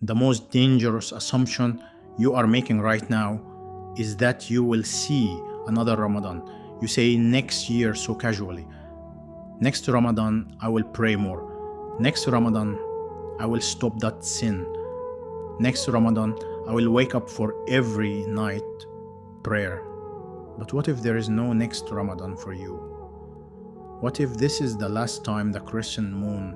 The most dangerous assumption you are making right now is that you will see another Ramadan. You say next year so casually. Next Ramadan, I will pray more. Next Ramadan, I will stop that sin. Next Ramadan, I will wake up for every night prayer. But what if there is no next Ramadan for you? What if this is the last time the crescent moon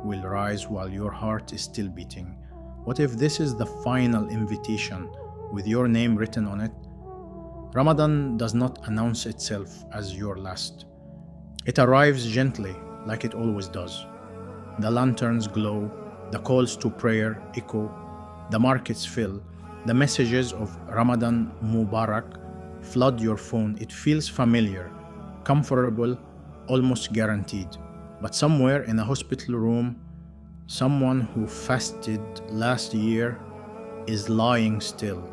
will rise while your heart is still beating? What if this is the final invitation with your name written on it? Ramadan does not announce itself as your last. It arrives gently, like it always does. The lanterns glow, the calls to prayer echo, the markets fill, the messages of Ramadan Mubarak flood your phone. It feels familiar, comfortable, almost guaranteed. But somewhere in a hospital room, someone who fasted last year is lying still.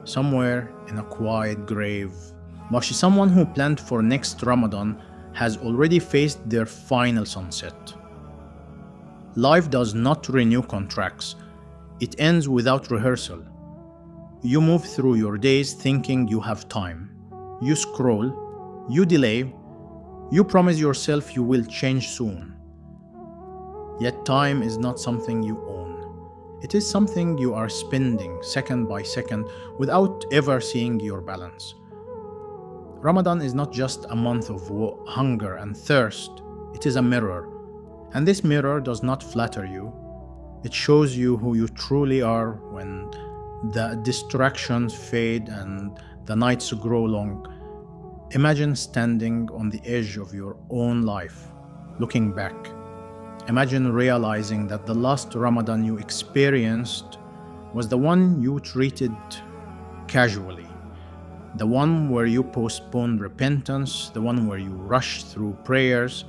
Somewhere in a quiet grave. Someone who planned for next Ramadan has already faced their final sunset. Life does not renew contracts. It ends without rehearsal. You move through your days thinking you have time. You scroll, you delay, you promise yourself you will change soon. Yet time is not something you own. It is something you are spending second by second without ever seeing your balance. Ramadan is not just a month of hunger and thirst, it is a mirror. And this mirror does not flatter you. It shows you who you truly are when the distractions fade and the nights grow long. Imagine standing on the edge of your own life, looking back. Imagine realizing that the last Ramadan you experienced was the one you treated casually, the one where you postponed repentance, the one where you rushed through prayers,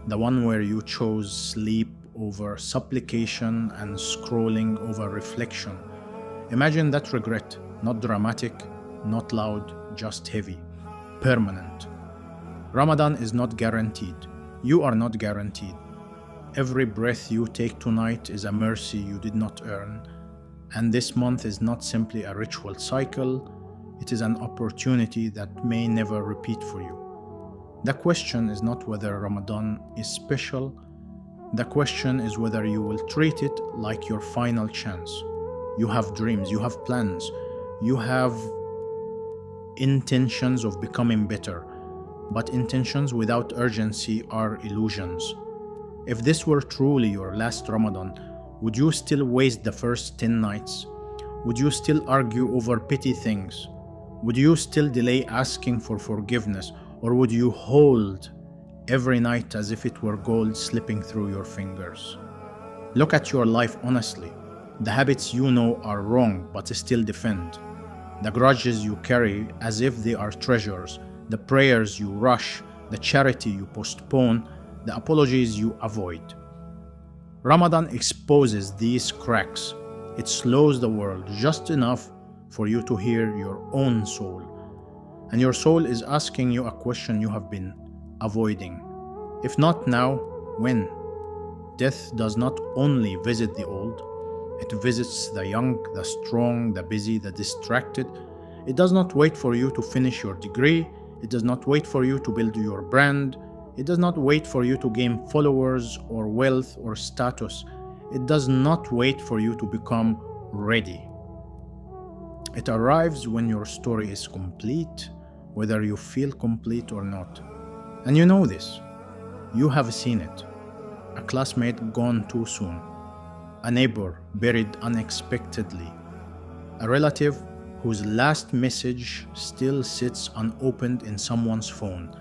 the one where you chose sleep over supplication and scrolling over reflection. Imagine that regret, not dramatic, not loud, just heavy, permanent. Ramadan is not guaranteed. You are not guaranteed. Every breath you take tonight is a mercy you did not earn. And this month is not simply a ritual cycle, it is an opportunity that may never repeat for you. The question is not whether Ramadan is special, the question is whether you will treat it like your final chance. You have dreams, you have plans, you have intentions of becoming better, but intentions without urgency are illusions. If this were truly your last Ramadan, would you still waste the first 10 nights? Would you still argue over petty things? Would you still delay asking for forgiveness? Or would you hold every night as if it were gold slipping through your fingers? Look at your life honestly. The habits you know are wrong but still defend. The grudges you carry as if they are treasures. The prayers you rush. The charity you postpone. The apologies you avoid. Ramadan exposes these cracks. It slows the world just enough for you to hear your own soul. And your soul is asking you a question you have been avoiding. If not now, when? Death does not only visit the old, it visits the young, the strong, the busy, the distracted. It does not wait for you to finish your degree. It does not wait for you to build your brand. It does not wait for you to gain followers or wealth or status. It does not wait for you to become ready. It arrives when your story is complete, whether you feel complete or not. And you know this. You have seen it. A classmate gone too soon. A neighbor buried unexpectedly. A relative whose last message still sits unopened in someone's phone.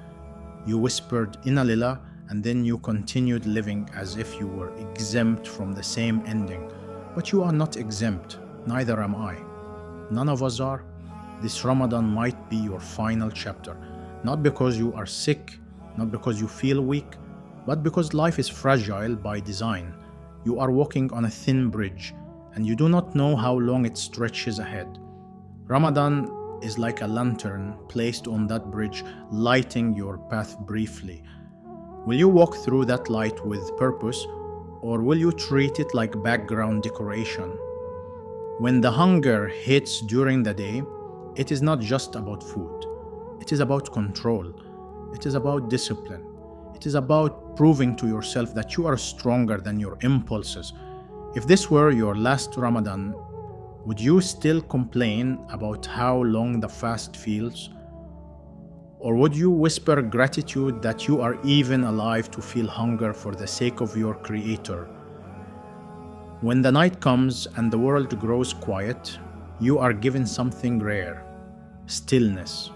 You whispered "Inna lillah" and then you continued living as if you were exempt from the same ending. But you are not exempt, neither am I. None of us are. This Ramadan might be your final chapter, not because you are sick, not because you feel weak, but because life is fragile by design. You are walking on a thin bridge, and you do not know how long it stretches ahead. Ramadan is like a lantern placed on that bridge, lighting your path briefly. Will you walk through that light with purpose, or will you treat it like background decoration? When the hunger hits during the day, it is not just about food. It is about control. It is about discipline. It is about proving to yourself that you are stronger than your impulses. If this were your last Ramadan, would you still complain about how long the fast feels? Or would you whisper gratitude that you are even alive to feel hunger for the sake of your Creator? When the night comes and the world grows quiet, you are given something rare: stillness.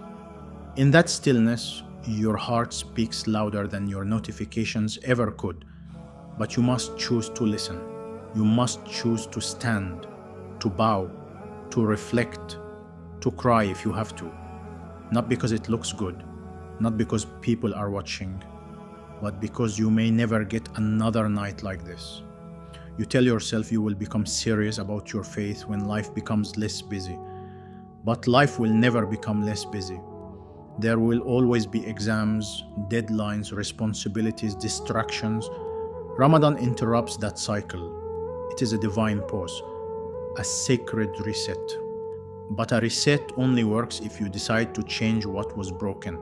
In that stillness, your heart speaks louder than your notifications ever could. But you must choose to listen. You must choose to stand, to bow, to reflect, to cry if you have to. Not because it looks good, not because people are watching, but because you may never get another night like this. You tell yourself you will become serious about your faith when life becomes less busy. But life will never become less busy. There will always be exams, deadlines, responsibilities, distractions. Ramadan interrupts that cycle. It is a divine pause, a sacred reset. But a reset only works if you decide to change what was broken.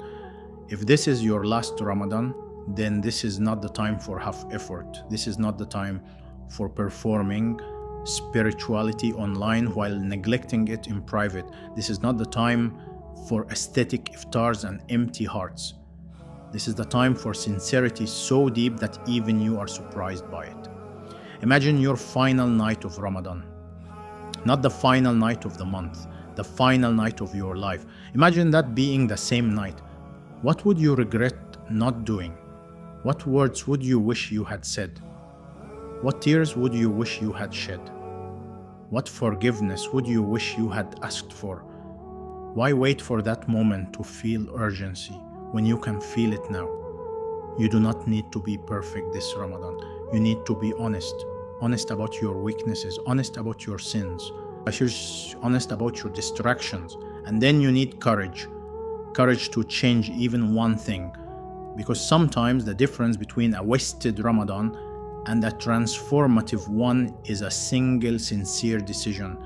If this is your last Ramadan, then this is not the time for half effort. This is not the time for performing spirituality online while neglecting it in private. This is not the time for aesthetic iftars and empty hearts. This is the time for sincerity so deep that even you are surprised by it. Imagine your final night of Ramadan. Not the final night of the month, the final night of your life. Imagine that being the same night. What would you regret not doing? What words would you wish you had said? What tears would you wish you had shed? What forgiveness would you wish you had asked for? Why wait for that moment to feel urgency when you can feel it now? You do not need to be perfect this Ramadan. You need to be honest. Honest about your weaknesses, honest about your sins, honest about your distractions. And then you need courage. Courage to change even one thing. Because sometimes the difference between a wasted Ramadan and a transformative one is a single sincere decision.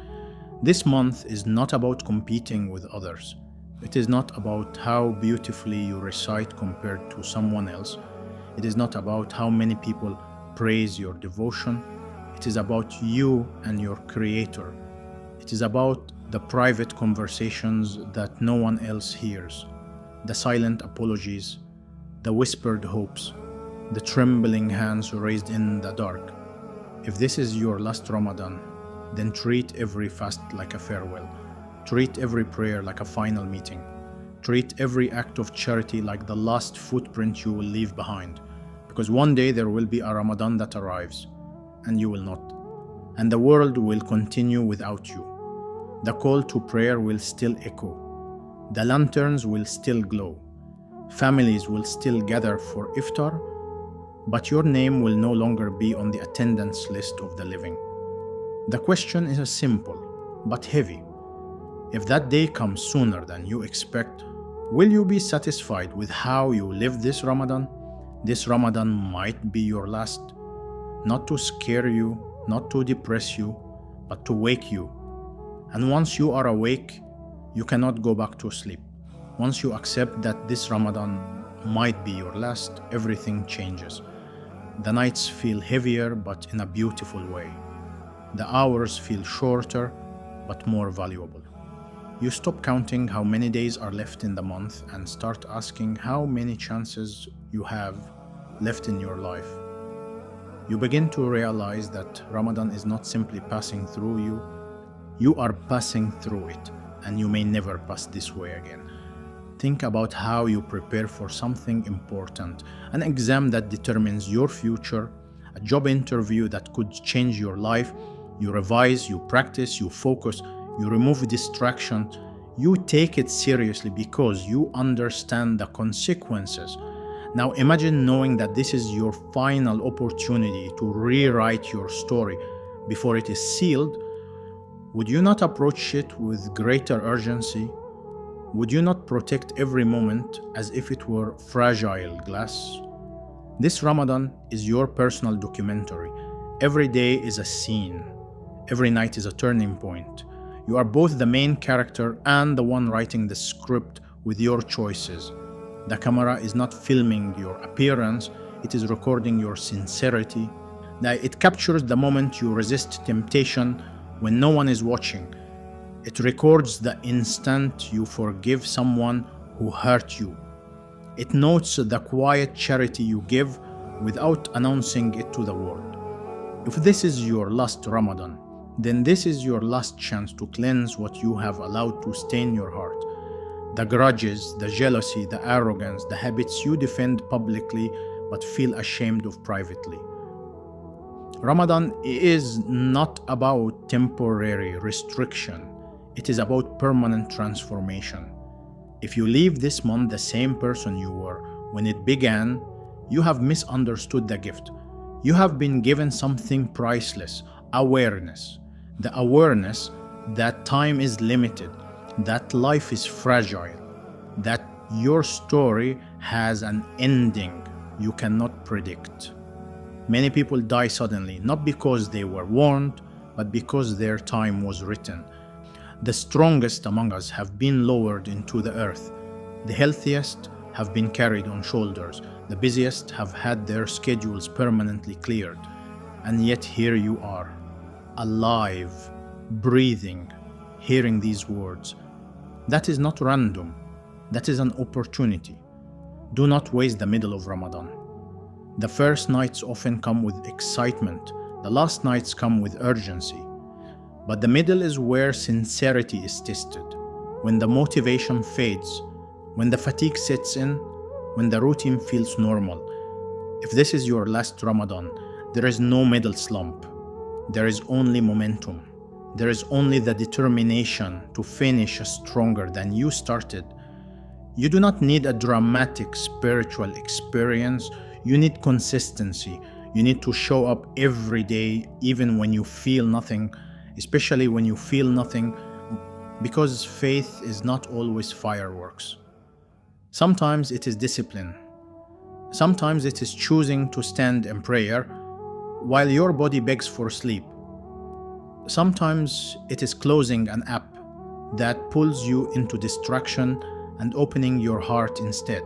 This month is not about competing with others. It is not about how beautifully you recite compared to someone else. It is not about how many people praise your devotion. It is about you and your Creator. It is about the private conversations that no one else hears, the silent apologies, the whispered hopes, the trembling hands raised in the dark. If this is your last Ramadan, then treat every fast like a farewell. Treat every prayer like a final meeting. Treat every act of charity like the last footprint you will leave behind. Because one day there will be a Ramadan that arrives, and you will not. And the world will continue without you. The call to prayer will still echo. The lanterns will still glow. Families will still gather for iftar, but your name will no longer be on the attendance list of the living. The question is simple, but heavy. If that day comes sooner than you expect, will you be satisfied with how you lived this Ramadan? This Ramadan might be your last, not to scare you, not to depress you, but to wake you. And once you are awake, you cannot go back to sleep. Once you accept that this Ramadan might be your last, everything changes. The nights feel heavier, but in a beautiful way. The hours feel shorter, but more valuable. You stop counting how many days are left in the month and start asking how many chances you have left in your life. You begin to realize that Ramadan is not simply passing through you. You are passing through it, and you may never pass this way again. Think about how you prepare for something important, an exam that determines your future, a job interview that could change your life. You revise, you practice, you focus, you remove distractions. You take it seriously because you understand the consequences. Now imagine knowing that this is your final opportunity to rewrite your story before it is sealed. Would you not approach it with greater urgency? Would you not protect every moment as if it were fragile glass? This Ramadan is your personal documentary. Every day is a scene. Every night is a turning point. You are both the main character and the one writing the script with your choices. The camera is not filming your appearance, it is recording your sincerity. It captures the moment you resist temptation when no one is watching. It records the instant you forgive someone who hurt you. It notes the quiet charity you give without announcing it to the world. If this is your last Ramadan, then this is your last chance to cleanse what you have allowed to stain your heart. The grudges, the jealousy, the arrogance, the habits you defend publicly but feel ashamed of privately. Ramadan is not about temporary restriction. It is about permanent transformation. If you leave this month the same person you were when it began, you have misunderstood the gift. You have been given something priceless, awareness. The awareness that time is limited, that life is fragile, that your story has an ending you cannot predict. Many people die suddenly, not because they were warned, but because their time was written. The strongest among us have been lowered into the earth. The healthiest have been carried on shoulders. The busiest have had their schedules permanently cleared. And yet here you are, alive, breathing, hearing these words. That is not random. That is an opportunity. Do not waste the middle of Ramadan. The first nights often come with excitement. The last nights come with urgency. But the middle is where sincerity is tested. When the motivation fades, when the fatigue sets in, when the routine feels normal. If this is your last Ramadan, there is no middle slump. There is only momentum. There is only the determination to finish stronger than you started. You do not need a dramatic spiritual experience. You need consistency. You need to show up every day, even when you feel nothing, especially when you feel nothing, because faith is not always fireworks. Sometimes it is discipline. Sometimes it is choosing to stand in prayer while your body begs for sleep. Sometimes it is closing an app that pulls you into distraction and opening your heart instead.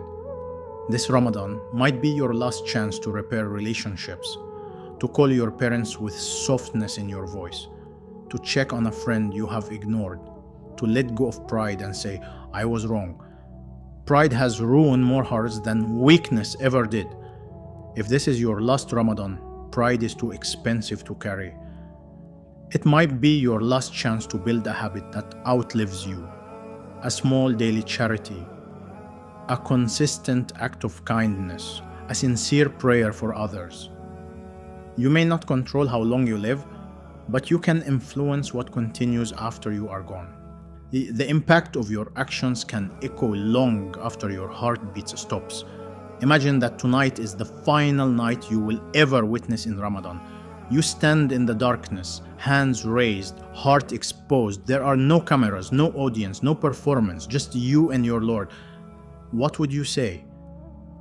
This Ramadan might be your last chance to repair relationships, to call your parents with softness in your voice, to check on a friend you have ignored, to let go of pride and say, I was wrong. Pride has ruined more hearts than weakness ever did. If this is your last Ramadan, pride is too expensive to carry. It might be your last chance to build a habit that outlives you, a small daily charity, a consistent act of kindness, a sincere prayer for others. You may not control how long you live, but you can influence what continues after you are gone. The impact of your actions can echo long after your heartbeat stops. Imagine that tonight is the final night you will ever witness in Ramadan. You stand in the darkness, hands raised, heart exposed. There are no cameras, no audience, no performance, just you and your Lord. What would you say?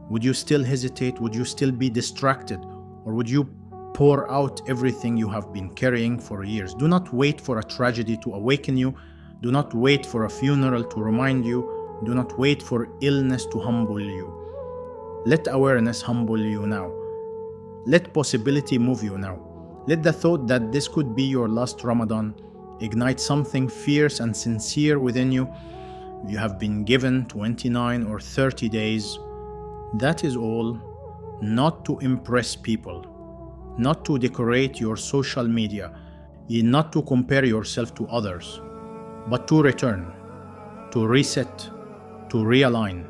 Would you still hesitate? Would you still be distracted? Or would you pour out everything you have been carrying for years? Do not wait for a tragedy to awaken you. Do not wait for a funeral to remind you. Do not wait for illness to humble you. Let awareness humble you now. Let possibility move you now. Let the thought that this could be your last Ramadan ignite something fierce and sincere within you. You have been given 29 or 30 days. That is all. Not to impress people, not to decorate your social media, not to compare yourself to others, but to return, to reset, to realign,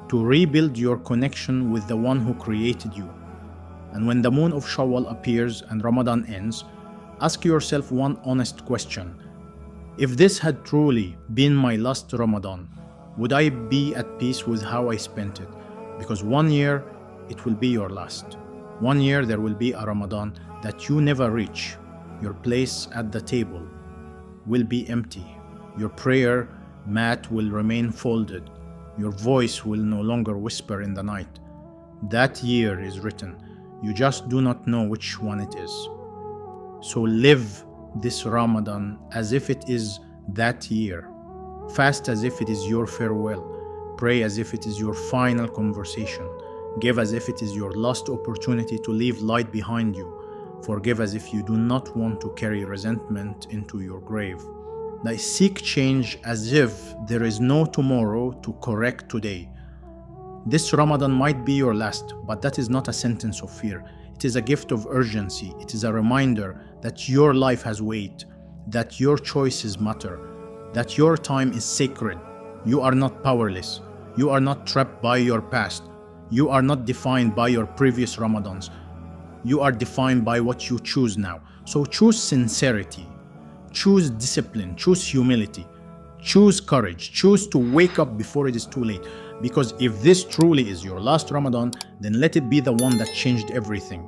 to rebuild your connection with the one who created you. And when the moon of Shawwal appears and Ramadan ends, ask yourself one honest question. If this had truly been my last Ramadan, would I be at peace with how I spent it? Because 1 year, it will be your last. 1 year, there will be a Ramadan that you never reach. Your place at the table will be empty. Your prayer mat will remain folded. Your voice will no longer whisper in the night. That year is written. You just do not know which one it is. So live this Ramadan as if it is that year. Fast as if it is your farewell. Pray as if it is your final conversation. Give as if it is your last opportunity to leave light behind you. Forgive as if you do not want to carry resentment into your grave. Seek change as if there is no tomorrow to correct today. This Ramadan might be your last, but that is not a sentence of fear. It is a gift of urgency. It is a reminder that your life has weight, that your choices matter, that your time is sacred. You are not powerless. You are not trapped by your past. You are not defined by your previous Ramadans. You are defined by what you choose now. So choose sincerity, choose discipline, choose humility, choose courage, choose to wake up before it is too late. Because if this truly is your last Ramadan, then let it be the one that changed everything.